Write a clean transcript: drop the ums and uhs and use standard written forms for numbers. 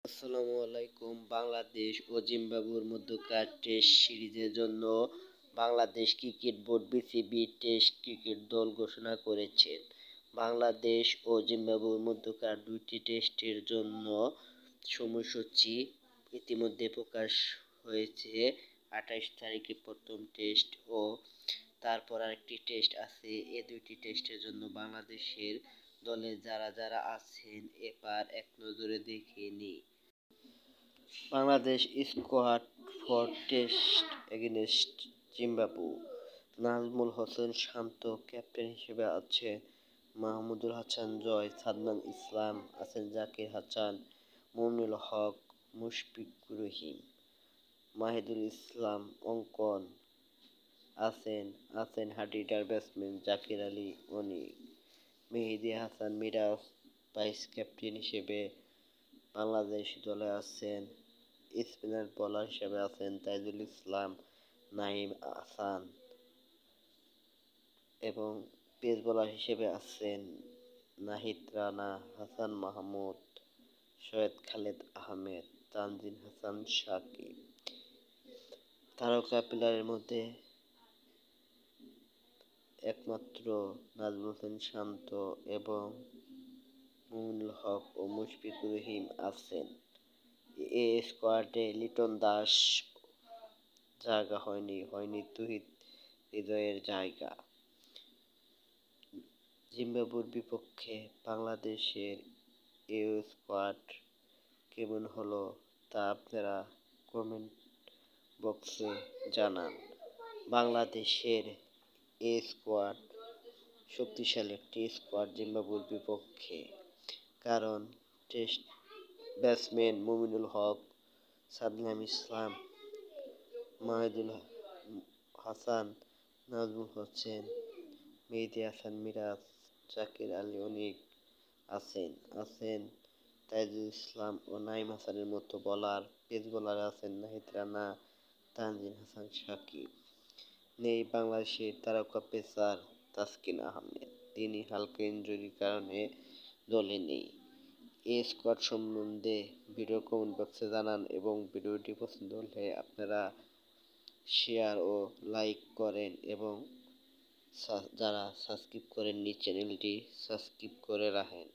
আসসালামু আলাইকুম। বাংলাদেশ ও জিম্বাবুয়ের মধ্যকার টেস্ট সিরিজের জন্য Bangladesh cricket board BCB test cricket দল ঘোষণা করেছে। বাংলাদেশ ও জিম্বাবুয়ের মধ্যকার দুইটি টেস্টের জন্য সময়সূচি ইতিমধ্যে প্রকাশ হয়েছে। 28 তারিখে প্রথম টেস্ট ও তারপর আরেকটি টেস্ট আছে। এই দুইটি টেস্টের জন্য বাংলাদেশের দলে যারা যারা আছেন এবার এক নজরে দেখে নিই। Bangladesh squad for test against Zimbabwe. Nazmul Hossain Shanto captain হিসেবে আছেন। মাহমুদুল হাসান জয়, সাদমান ইসলাম আছেন, জাকির হাসান, মুমিনুল হক, মুশফিকুর রহিম, মাহিদুল ইসলাম অঙ্কন আছেন হার্ডিটার ব্যাটসম্যান জাকির আলী অনিক। মেহেদী হাসান মিরাজ ভাইস ক্যাপ্টেন হিসেবে বাংলাদেশ দলে আছেন। স্পিনার বোলার হিসেবে আছেন তাইজুল ইসলাম, নাঈম হাসান এবং পেস বোলার হিসেবে আছেন নাহিদ রানা, হাসান মাহমুদ, সৈয়দ খালেদ আহমেদ, তানজিদ হাসান সাকিব। তারকা প্লেয়ারের মধ্যে একমাত্র নাজমুল হোসেন শান্ত এবং মুমিনুল হক ও মুশফিকুর রহিম আছেন। এ স্কোয়াডে লিটন দাস জায়গা হয়নি তৌহিদ হৃদয়ের জায়গা। জিম্বাবুয়ের বিপক্ষে বাংলাদেশের এ স্কোয়াড কেমন হলো তা আপনারা কমেন্ট বক্সে জানান। বাংলাদেশের এ স্কোয়াড শক্তিশালী একটি স্কোয়াড জিম্বাবুয়ের বিপক্ষে, কারণ টেস্ট ব্যাটসম্যান মুমিনুল হক, সাদমান ইসলাম, মাহিদুল হাসান, নাজমুল হোসেন, মেহেদী হাসান মিরাজ, জাকির আলী অনিক আছেন তাইজুল ইসলাম ও নাঈম হাসানের মতো বোলার। পেস বোলারে আছেন নাহিদ রানা, তানজিদ হাসান সাকিব। নেই বাংলাদেশের তারকা পেসার তাসকিন আহমেদ, তিনি হালকা ইনজুরির কারণে দলে নেই। এই স্কোয়াড সম্বন্ধে ভিডিও কমেন্ট বক্সে জানান এবং ভিডিওটি পছন্দ হলে আপনারা শেয়ার ও লাইক করেন এবং যারা সাবস্ক্রাইব করেননি চ্যানেলটি সাবস্ক্রাইব করে রাখেন।